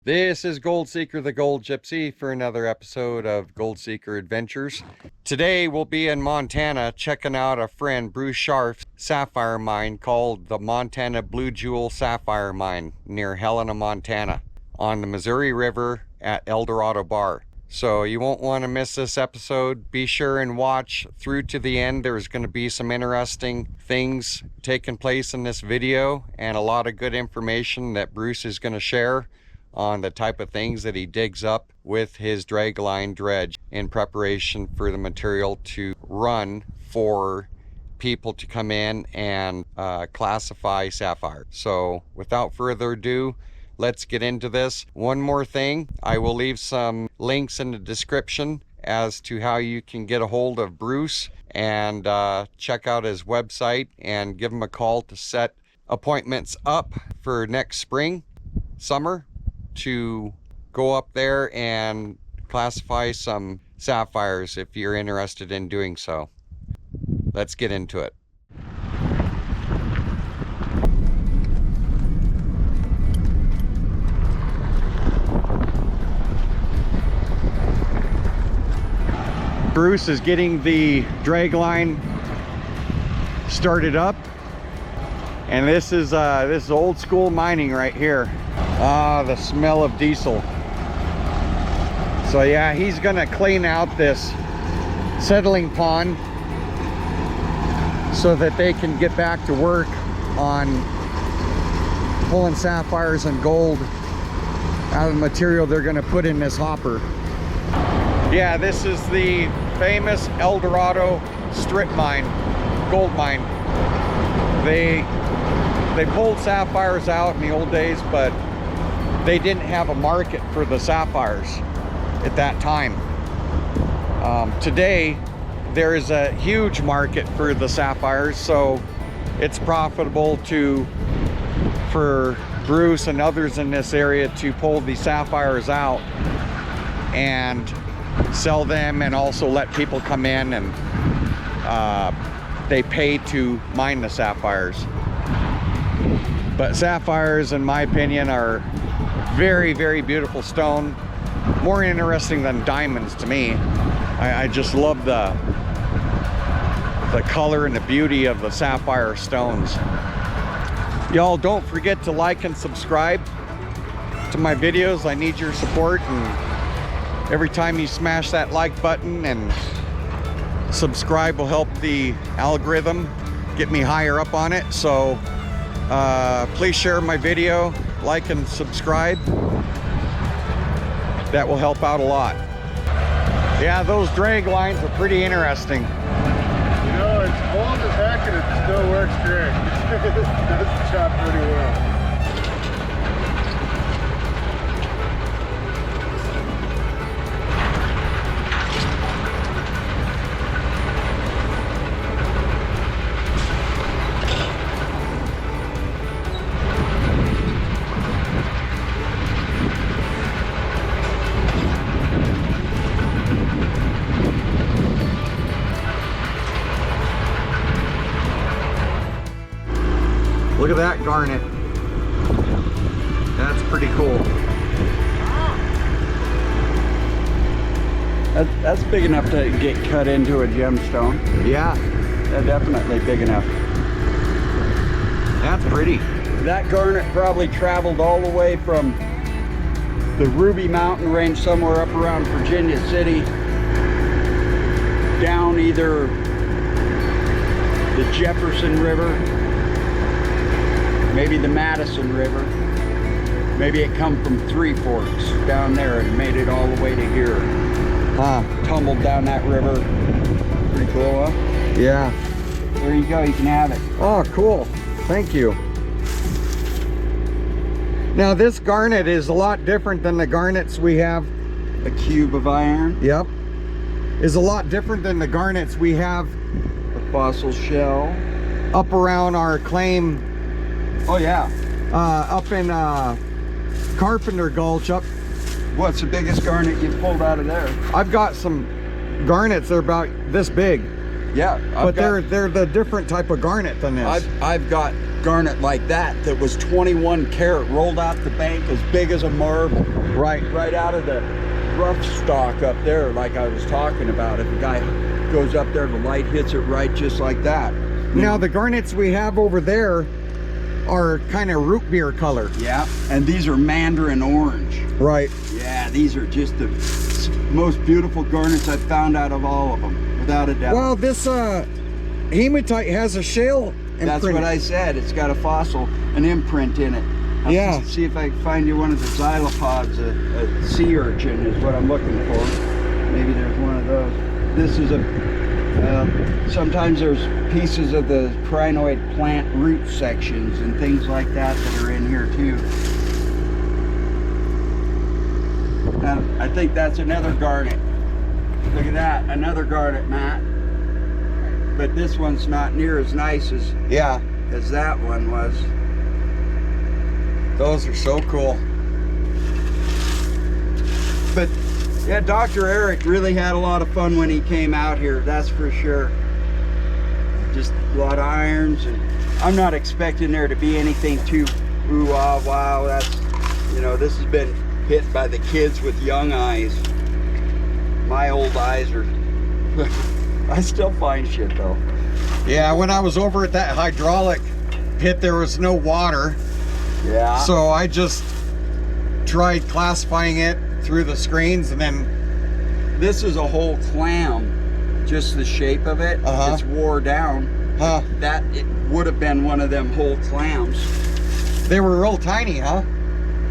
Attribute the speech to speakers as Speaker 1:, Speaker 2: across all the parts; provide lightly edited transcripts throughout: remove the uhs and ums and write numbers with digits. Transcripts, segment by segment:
Speaker 1: This is Gold Seeker the Gold Gypsy for another episode of Gold Seeker Adventures. Today we'll be in Montana checking out a friend Bruce Scharf's sapphire mine called the Montana Blue Jewel Sapphire Mine near Helena, Montana on the Missouri River at Eldorado Bar. So you won't want to miss this episode. Be sure and watch through to the end. There's going to be some interesting things taking place in this video and a lot of good information that Bruce is going to share on the type of things that he digs up with his dragline dredge in preparation for the material to run for people to come in and classify sapphire. So without further ado, let's get into this. One more thing, I will leave some links in the description as to how you can get a hold of Bruce and check out his website and give him a call to set appointments up for next spring, summer, to go up there and classify some sapphires if you're interested in doing so. Let's get into it. Bruce is getting the dragline started up, and this is old school mining right here. Ah, the smell of diesel. So yeah, he's gonna clean out this settling pond so that they can get back to work on pulling sapphires and gold out of the material they're gonna put in this hopper. Yeah, this is the famous Eldorado strip mine, gold mine. They pulled sapphires out in the old days, but they didn't have a market for the sapphires at that time. Today, there is a huge market for the sapphires, so it's profitable for Bruce and others in this area to pull the sapphires out and sell them, and also let people come in and they pay to mine the sapphires. But sapphires, in my opinion, are very, very beautiful stone. More interesting than diamonds to me. I just love the color and the beauty of the sapphire stones. Y'all don't forget to like and subscribe to my videos. I need your support, and every time you smash that like button and subscribe will help the algorithm get me higher up on it. So please share my video, like and subscribe. That will help out a lot. Yeah, those drag lines are pretty interesting.
Speaker 2: You know, it's old as heck and it still works great. It does the job pretty well.
Speaker 1: Look at that garnet. That's pretty cool.
Speaker 3: That's big enough to get cut into a gemstone.
Speaker 1: Yeah,
Speaker 3: That's definitely big enough.
Speaker 1: that's pretty.
Speaker 3: That garnet probably traveled all the way from the Ruby mountain range somewhere up around Virginia City down either the Jefferson River, maybe the Madison River. Maybe it come from Three Forks down there and made it all the way to here.
Speaker 1: Huh.
Speaker 3: Tumbled down that river. Pretty cool, huh?
Speaker 1: Yeah.
Speaker 3: There you go, you can have it.
Speaker 1: Oh, cool. Thank you. Now this garnet is a lot different than the garnets we have.
Speaker 3: A cube of iron.
Speaker 1: Yep. Is a lot different than the garnets we have
Speaker 3: A fossil shell.
Speaker 1: up around our claim.
Speaker 3: Oh yeah.
Speaker 1: Up in Carpenter Gulch.
Speaker 3: What's the biggest garnet you've pulled out of there?
Speaker 1: I've got some garnets. They're about this big.
Speaker 3: Yeah,
Speaker 1: But they're the different type of garnet than this.
Speaker 3: I've got garnet like that was 21 karat, rolled out the bank as big as a marble.
Speaker 1: Right.
Speaker 3: Right out of the rough stock up there, like I was talking about. If a guy goes up there, the light hits it right just like that.
Speaker 1: Now the garnets we have over there are kind of root beer color.
Speaker 3: Yeah, and these are mandarin orange.
Speaker 1: Right.
Speaker 3: Yeah, these are just the most beautiful garnets I've found out of all of them, without a doubt.
Speaker 1: Well, this hematite has a shale imprint.
Speaker 3: That's what I said. It's got a fossil, an imprint in it. I'll
Speaker 1: Yeah.
Speaker 3: see if I can find you one of the xylopods. A sea urchin is what I'm looking for. Maybe there's one of those. This is sometimes there's pieces of the crinoid plant root sections and things like that that are in here too. Now, I think that's another garnet. Look at that, another garnet, Matt. But this one's not near as nice as that one was.
Speaker 1: Those are so cool.
Speaker 3: But yeah, Dr. Eric really had a lot of fun when he came out here, that's for sure. Just a lot of irons, and I'm not expecting there to be anything too ooh-ah, wow. That's, you know, this has been hit by the kids with young eyes. My old eyes are, I still find shit though.
Speaker 1: Yeah, when I was over at that hydraulic pit, there was no water.
Speaker 3: Yeah.
Speaker 1: So I just tried classifying it through the screens, and then
Speaker 3: this is a whole clam. Just the shape of it, it's wore down. That it would have been one of them whole clams.
Speaker 1: They were real tiny, huh?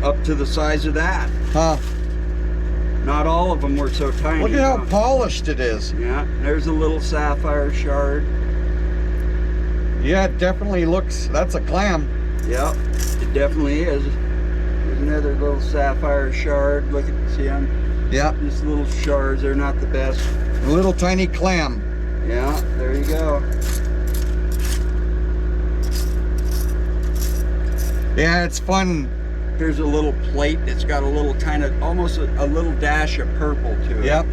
Speaker 3: Up to the size of that. Not all of them were so tiny.
Speaker 1: Look at how polished it is.
Speaker 3: Yeah, there's a little sapphire shard.
Speaker 1: Yeah, it definitely looks, that's a clam.
Speaker 3: Yep, it definitely is. There's another little sapphire shard. Look at, see them?
Speaker 1: Yeah.
Speaker 3: These little shards, they're not the best.
Speaker 1: A little tiny clam.
Speaker 3: Yeah, there you go.
Speaker 1: Yeah, it's fun.
Speaker 3: Here's a little plate that's got a little kind of, almost a little dash of purple to it.
Speaker 1: Yep.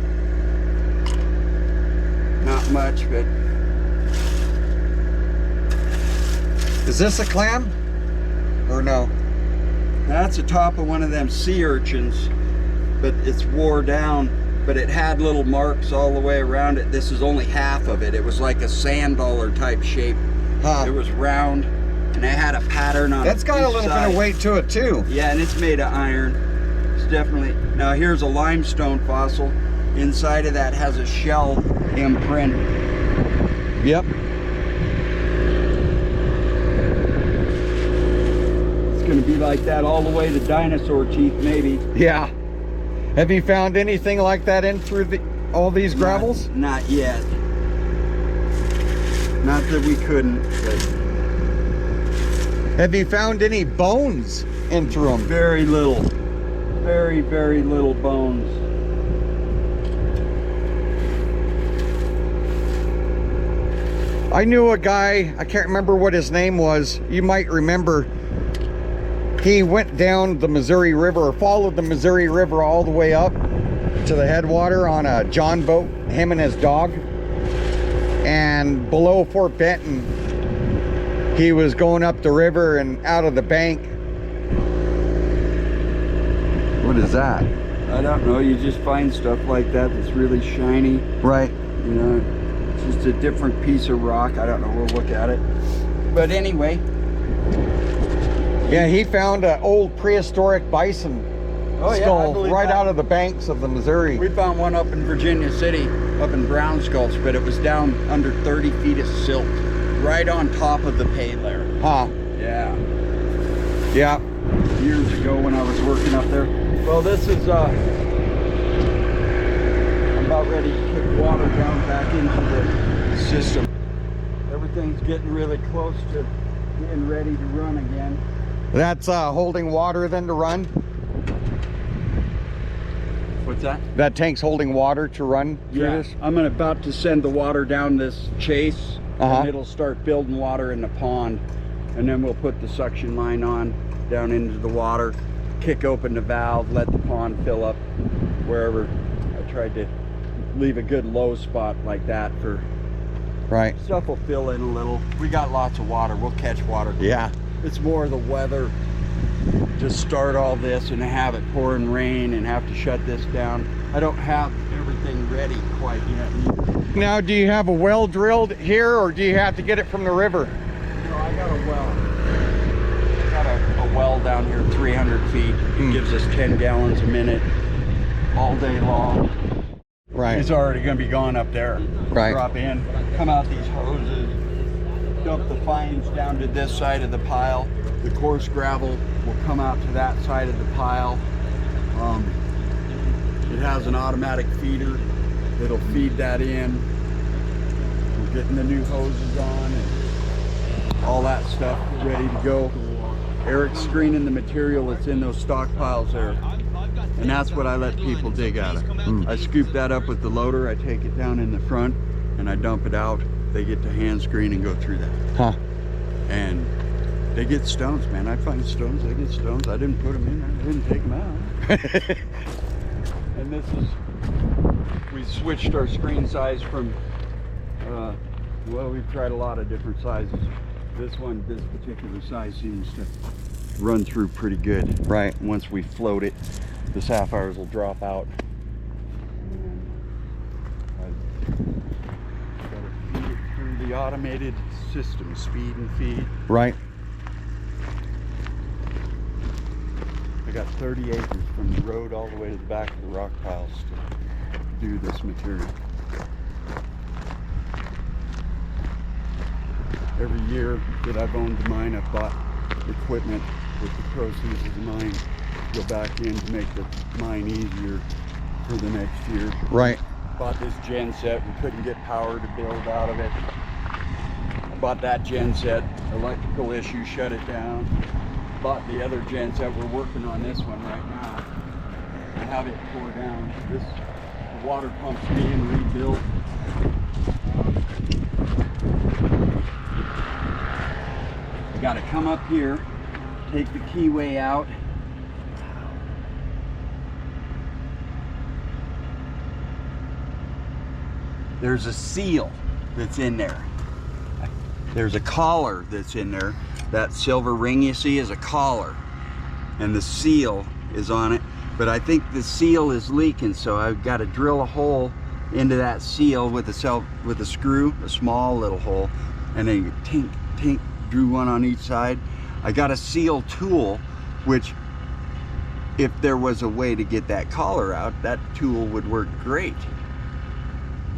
Speaker 3: Not much, but.
Speaker 1: Is this a clam? Or no?
Speaker 3: That's the top of one of them sea urchins, but it's wore down, but it had little marks all the way around it. This is only half of it. It was like a sand dollar type shape. It was round, and it had a pattern on it.
Speaker 1: That's got a little bit of weight to it too.
Speaker 3: Yeah, and it's made of iron. It's definitely, now here's a limestone fossil. Inside of that has a shell imprint.
Speaker 1: Yep.
Speaker 3: Going to be like that all the way to dinosaur teeth, maybe.
Speaker 1: Yeah. Have you found anything like that in through all these gravels?
Speaker 3: Not yet. Not that we couldn't. But
Speaker 1: have you found any bones in through them?
Speaker 3: very little. Very, very little bones.
Speaker 1: I knew a guy, I can't remember what his name was. You might remember. He went down the Missouri River, or followed the Missouri River all the way up to the headwater on a John boat, him and his dog. And below Fort Benton, he was going up the river and out of the bank. What is that?
Speaker 3: I don't know, you just find stuff like that that's really shiny.
Speaker 1: Right.
Speaker 3: You know, it's just a different piece of rock. I don't know, we'll look at it. But anyway.
Speaker 1: Yeah, he found an old prehistoric bison skull right out of the banks of the Missouri.
Speaker 3: We found one up in Virginia City, up in Brown Skulls, but it was down under 30 feet of silt, right on top of the pay layer. Yeah.
Speaker 1: Yeah.
Speaker 3: Years ago when I was working up there. Well, this is, I'm about ready to kick water down back into the system. Everything's getting really close to getting ready to run again.
Speaker 1: That's holding water then to run?
Speaker 3: What's that?
Speaker 1: That tank's holding water to run through this?
Speaker 3: I'm about to send the water down this chase, and it'll start building water in the pond, and then we'll put the suction line on down into the water, kick open the valve, let the pond fill up wherever. I tried to leave a good low spot like that for
Speaker 1: Right.
Speaker 3: Stuff will fill in a little. We got lots of water. We'll catch water.
Speaker 1: Yeah.
Speaker 3: It's more the weather. Just start all this and have it pouring rain and have to shut this down. I don't have everything ready quite yet either.
Speaker 1: Now, do you have a well drilled here, or do you have to get it from the river?
Speaker 3: No, I got a well. I got a well down here 300 feet. It gives us 10 gallons a minute all day long.
Speaker 1: Right.
Speaker 3: It's already going to be gone up there.
Speaker 1: Right.
Speaker 3: Drop in, come out these hoses, dump the fines down to this side of the pile. The coarse gravel will come out to that side of the pile. It has an automatic feeder that'll feed that in. We're getting the new hoses on and all that stuff ready to go. Eric's screening the material that's in those stockpiles there. And that's what I let people dig out of. I scoop that up with the loader, I take it down in the front, and I dump it out. They get to hand screen and go through that.
Speaker 1: Huh.
Speaker 3: And they get stones, man. I find stones, they get stones. I didn't put them in there, I didn't take them out. And this is, we switched our screen size from, well, we've tried a lot of different sizes. This particular size seems to run through pretty good.
Speaker 1: Right.
Speaker 3: Once we float it, the sapphires will drop out. And I've got to feed it through the automated system, speed and feed.
Speaker 1: Right.
Speaker 3: I got 30 acres from the road all the way to the back of the rock piles to do this material. Every year that I've owned the mine, I've bought equipment with the proceeds of the mine to go back in to make the mine easier for the next year.
Speaker 1: Right.
Speaker 3: Bought this gen set. We couldn't get power to build out of it. I bought that gen set. Electrical issue shut it down. Bought the other gen set. We're working on this one right now. I have it tore down. The water pump's being rebuilt. I got to come up here, take the keyway out. There's a seal that's in there. There's a collar that's in there. That silver ring you see is a collar, and the seal is on it. But I think the seal is leaking, so I've got to drill a hole into that seal with a screw, a small little hole, and then tink, tink, drew one on each side. I got a seal tool, which if there was a way to get that collar out, that tool would work great.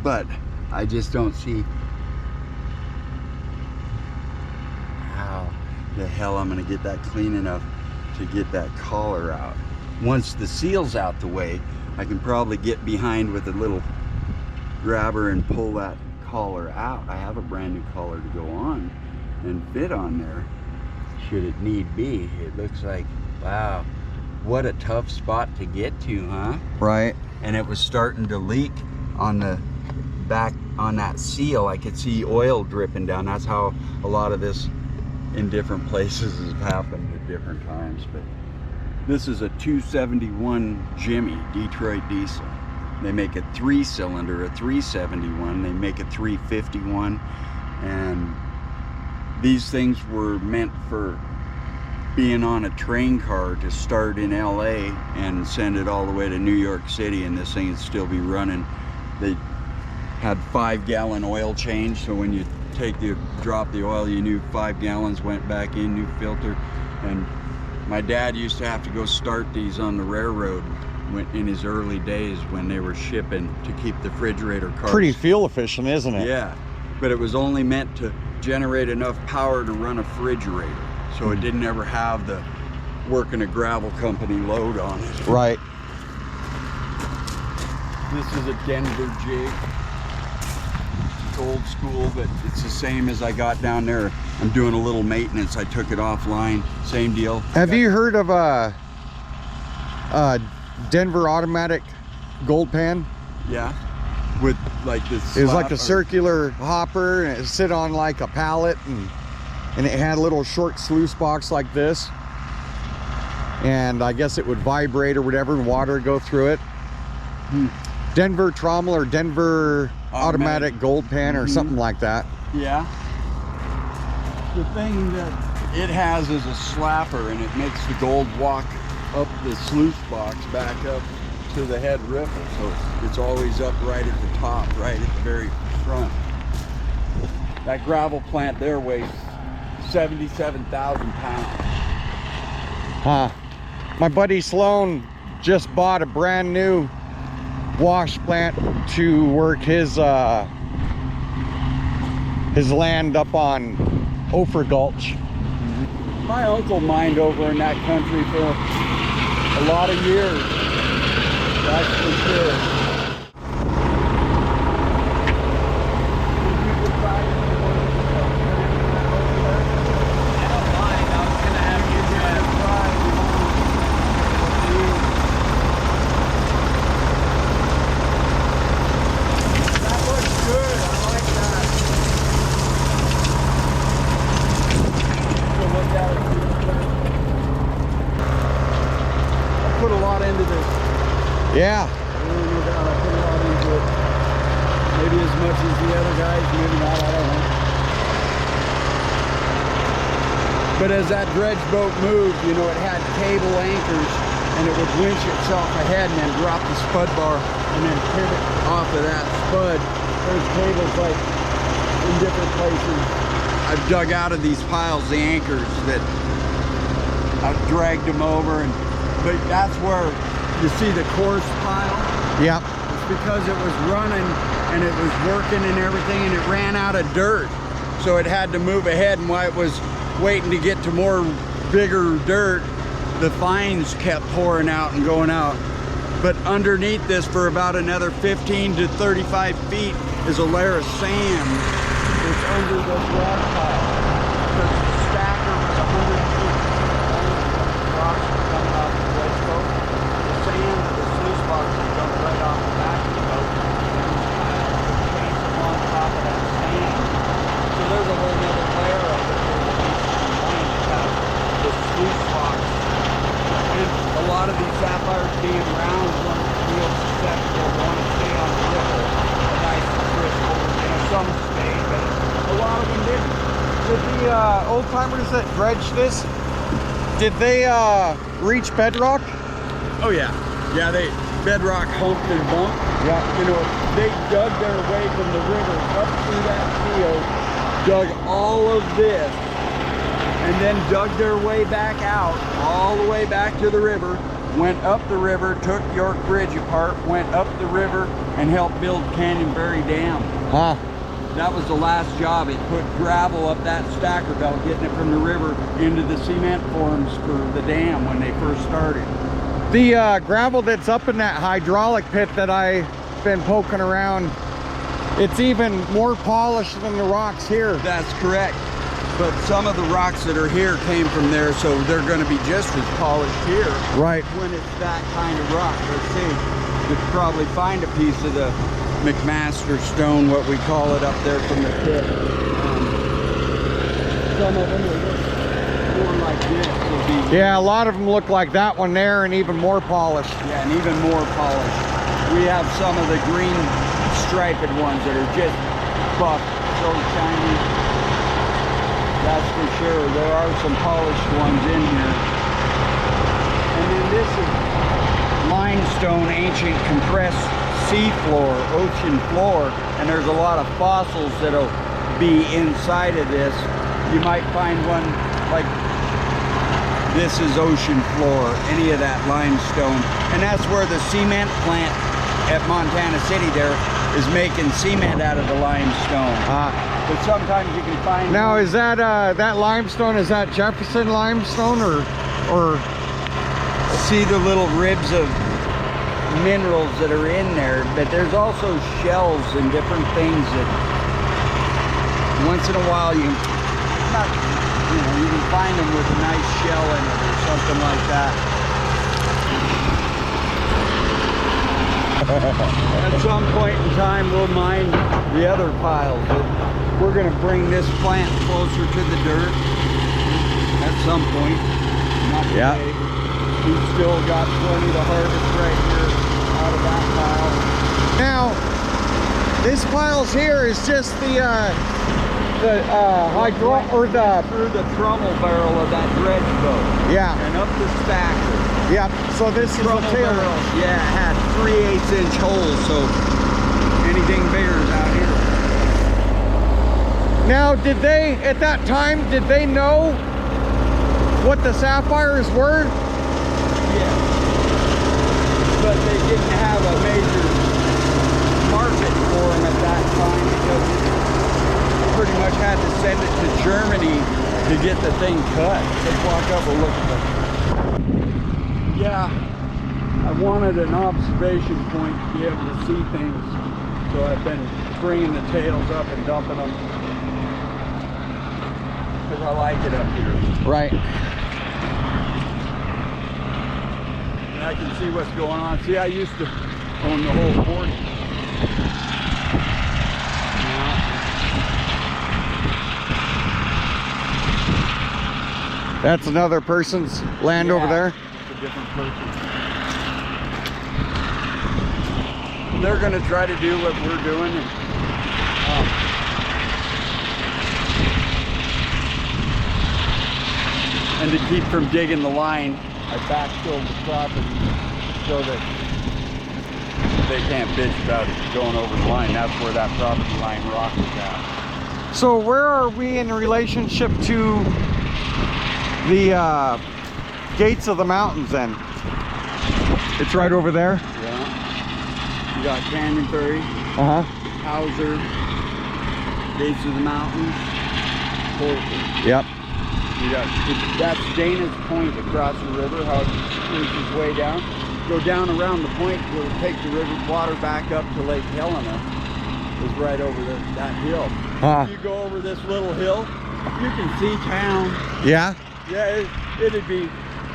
Speaker 3: But I just don't see how the hell I'm gonna get that clean enough to get that collar out. Once the seal's out the way, I can probably get behind with a little grabber and pull that collar out. I have a brand new collar to go on and fit on there should it need be. It looks like, wow, what a tough spot to get to, huh?
Speaker 1: Right.
Speaker 3: And it was starting to leak on the back on that seal. I could see oil dripping down. That's how a lot of this in different places has happened at different times. But this is a 271 Jimmy Detroit diesel. They make a 3-cylinder, a 371. They make a 351, and these things were meant for being on a train car to start in LA and send it all the way to New York City, and this thing would still be running. They had 5-gallon oil change, so when you drop the oil, you knew 5 gallons went back in, new filter. And my dad used to have to go start these on the railroad in his early days when they were shipping to keep the refrigerator cars.
Speaker 1: Pretty fuel efficient, isn't it?
Speaker 3: Yeah, but it was only meant to generate enough power to run a refrigerator, so it didn't ever have the working a gravel company load on it.
Speaker 1: Right.
Speaker 3: This is a Denver jig. It's old school, but it's the same as I got down there. I'm doing a little maintenance. I took it offline. Same deal.
Speaker 1: Have you heard of a Denver automatic gold pan?
Speaker 3: Yeah. With like this.
Speaker 1: It was like a circular hopper, and it sit on like a pallet, and it had a little short sluice box like this. And I guess it would vibrate or whatever, and water would go through it. Denver trommel or Denver automatic gold pan or something like that.
Speaker 3: Yeah. The thing that it has is a slapper, and it makes the gold walk up the sluice box back up to the head ripple, so it's always up right at the top, right at the very front. That gravel plant there weighs 77,000 pounds.
Speaker 1: Huh. My buddy Sloan just bought a brand new wash plant to work his land up on Ophir Gulch.
Speaker 3: My uncle mined over in that country for a lot of years, that's for sure.
Speaker 1: Yeah.
Speaker 3: I really no doubt I put a lot into it. Maybe as much as the other guys, maybe not, I don't know. But as that dredge boat moved, you know, it had cable anchors, and it would winch itself ahead and then drop the spud bar and then pivot off of that spud. There's cables like in different places. I've dug out of these piles the anchors that I've dragged them over, but that's where you see the coarse pile.
Speaker 1: Yep.
Speaker 3: It's because it was running and it was working and everything, and it ran out of dirt, so it had to move ahead. And while it was waiting to get to more bigger dirt, the fines kept pouring out and going out. But underneath this, for about another 15 to 35 feet, is a layer of sand that's under this rock pile, because the stacker was 100 feet. Rocks were coming off the dredge boat. The sand of the sluice box was dumped right off the back of the boat, and this pile would chase them on top of that sand. So there's a whole nother layer of it that needs to be cleaned about the sluice box. And a lot of these sapphires, being round, want to feel susceptible, want to stay on the ripple, a nice and crisp over. You know, some stay, but a lot of them didn't.
Speaker 1: Did the old timers that dredged this, did they reach bedrock?
Speaker 3: Oh yeah, yeah. They bedrock humped and bumped.
Speaker 1: Yeah.
Speaker 3: You know, they dug their way from the river up through that field, dug all of this, and then dug their way back out, all the way back to the river, went up the river, took York Bridge apart, went up the river, and helped build Canyonberry Dam.
Speaker 1: Huh.
Speaker 3: That was the last job. It put gravel up that stacker belt, getting it from the river into the cement forms for the dam when they first started.
Speaker 1: The gravel that's up in that hydraulic pit that I've been poking around, it's even more polished than the rocks here.
Speaker 3: That's correct. But some of the rocks that are here came from there, so they're going to be just as polished here.
Speaker 1: Right.
Speaker 3: When it's that kind of rock. Let's see. You could probably find a piece of the McMaster stone, what we call it, up there from the pit. Some of them will look more like this.
Speaker 1: Yeah, a lot of them look like that one there, and even more polished.
Speaker 3: Yeah, and even more polished. We have some of the green striped ones that are just buff, so shiny. That's for sure. There are some polished ones in here. And then this is limestone, ancient compressed sea floor, ocean floor, and there's a lot of fossils that'll be inside of this. You might find one like this is ocean floor, any of that limestone. And that's where the cement plant at Montana City there is making cement out of the limestone. But sometimes you can find...
Speaker 1: Now, is that that limestone, is that Jefferson limestone or...
Speaker 3: See the little ribs of minerals that are in there, but there's also shells and different things that once in a while you can find them with a nice shell in it or something like that. At some point in time we'll mine the other piles. We're going to bring this plant closer to the dirt at some point. Not today.
Speaker 1: Yeah.
Speaker 3: We've still got plenty to harvest right here out of that pile.
Speaker 1: This piles here is just the hydro or the
Speaker 3: through the trommel barrel of that dredge boat.
Speaker 1: yeah.
Speaker 3: And up the stacker.
Speaker 1: Yep. So this is the
Speaker 3: Trommel
Speaker 1: tail.
Speaker 3: barrel. Yeah, it had 3/8 inch holes, so anything bigger is out here.
Speaker 1: Now, did they at that time? Did they know what the Sapphires were?
Speaker 3: Yeah. But they didn't have a major market for them at that time because they pretty much had to send it to Germany to get the thing cut. Let's walk up and look at it. Yeah, I wanted an observation point to be able to see things, so I've been bringing the tails up and dumping them because I like it up here.
Speaker 1: Right.
Speaker 3: And I can see what's going on. See, I used to own the whole 40.
Speaker 1: That's another person's land over there.
Speaker 3: It's a different person. They're going to try to do what we're doing. And to keep from digging the line, I backfilled the property so that they can't bitch about it going over the line. That's where that property line rock is at.
Speaker 1: So where are we in relationship to the gates of the mountains then? It's right over there?
Speaker 3: Yeah. You got Canterbury,
Speaker 1: Uh-huh.
Speaker 3: Hauser, Gates of the Mountains, Portland.
Speaker 1: Yep.
Speaker 3: You got, that's Dana's Point across the river, how it reaches way down. Go down around the point, it'll take the river water back up to Lake Helena. Is right over that hill. If you go over this little hill, you can see town.
Speaker 1: Yeah?
Speaker 3: Yeah, it'd be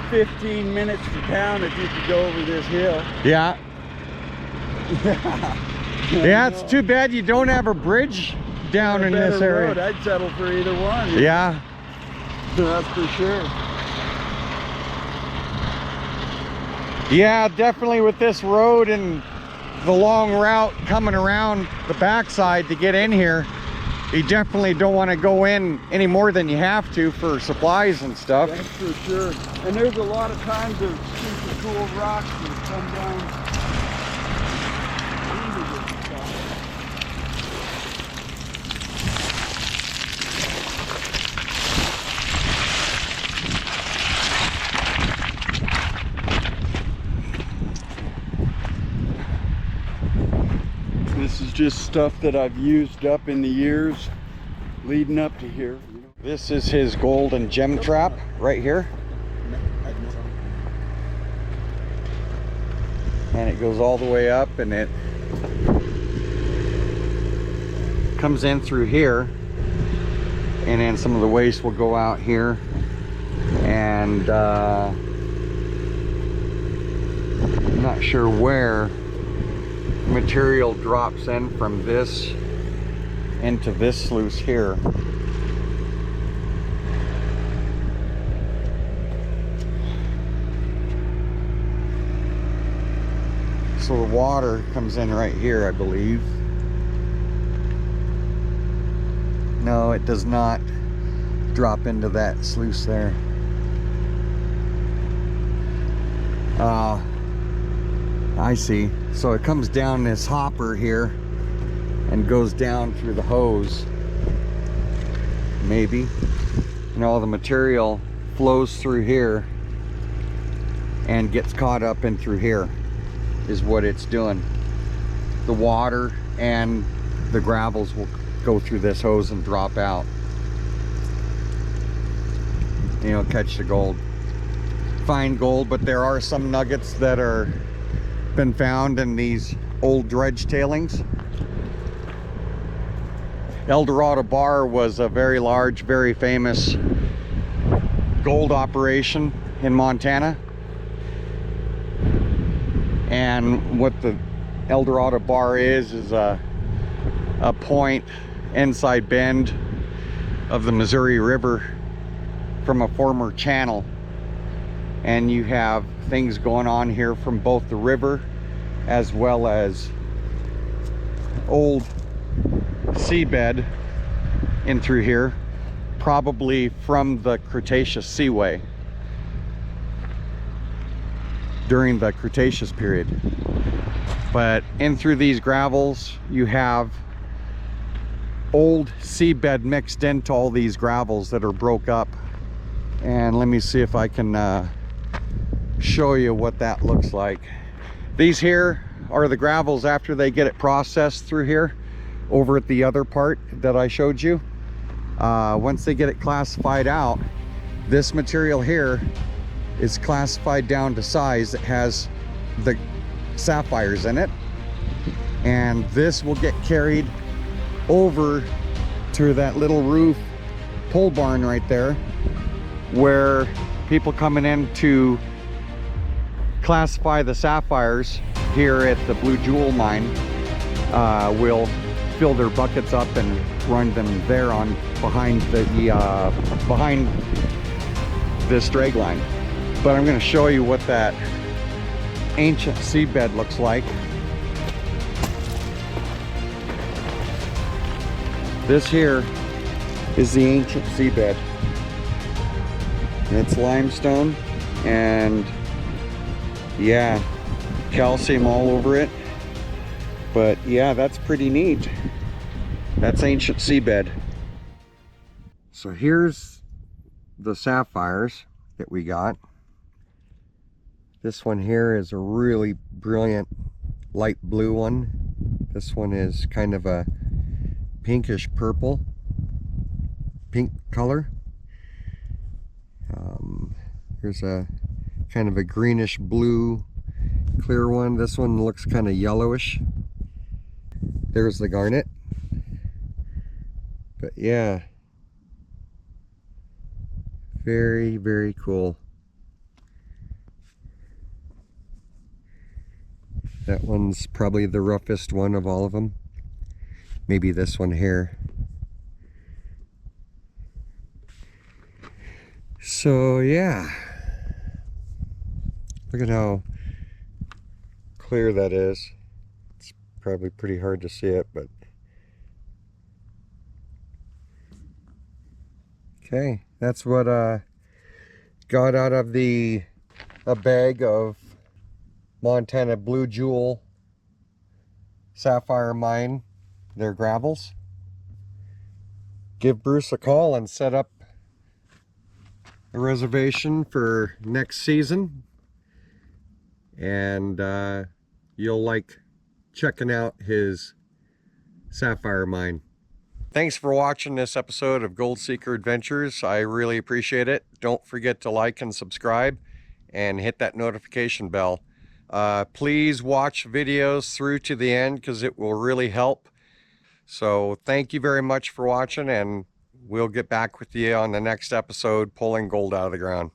Speaker 3: 15 minutes to town if you could go over this hill.
Speaker 1: Yeah. Yeah, it's too bad you don't have a bridge down in this area.
Speaker 3: Road, I'd settle for either one.
Speaker 1: Yeah.
Speaker 3: That's for sure.
Speaker 1: Yeah, definitely with this road and the long route coming around the backside to get in here, you definitely don't want to go in any more than you have to for supplies and stuff.
Speaker 3: That's for sure. And there's a lot of times of super cool rocks that come down into this stuff. This is just stuff that I've used up in the years leading up to here.
Speaker 1: This is his gold and gem trap right here. And it goes all the way up and it comes in through here. And then some of the waste will go out here. And I'm not sure where material drops in from this into this sluice here. So the water comes in right here, I believe. No, it does not drop into that sluice there. I see. So it comes down this hopper here and goes down through the hose. Maybe. And all the material flows through here and gets caught up in through here is what it's doing. The water and the gravels will go through this hose and drop out. You know, catch the gold. Fine gold, but there are some nuggets that are been found in these old dredge tailings. Eldorado Bar was a very large, very famous gold operation in Montana. And what the Eldorado Bar is a point inside bend of the Missouri River from a former channel. And you have things going on here from both the river as well as old seabed in through here, probably from the Cretaceous Seaway during the Cretaceous period. But in through these gravels, you have old seabed mixed into all these gravels that are broke up. And let me see if I can show you what that looks like. These here are the gravels after they get it processed through here over at the other part that I showed you. Once they get it classified out, this material here is classified down to size. It has the sapphires in it, and this will get carried over to that little roof pole barn right there, where people coming in to classify the sapphires here at the Blue Jewel mine will fill their buckets up and run them there on behind this drag line. But I'm going to show you what that ancient seabed looks like. This here is the ancient seabed. It's limestone, and yeah, calcium all over it. But yeah, that's pretty neat. That's ancient seabed. So here's the sapphires that we got. This one here is a really brilliant light blue one. This one is kind of a pinkish purple, pink color. Here's a kind of a greenish blue clear one. This one looks kind of yellowish. There's the garnet. But yeah, very, very cool. That one's probably the roughest one of all of them. Maybe this one here. So yeah, look at how clear that is. It's probably pretty hard to see it, but okay, that's what got out of a bag of Montana Blue Jewel Sapphire mine, their gravels. Give Bruce a call and set up a reservation for next season, and you'll like checking out his sapphire mine. Thanks for watching this episode of Gold Seeker Adventures. I really appreciate it. Don't forget to like and subscribe and hit that notification bell. Please watch videos through to the end, because it will really help. So thank you very much for watching, and we'll get back with you on the next episode, pulling gold out of the ground.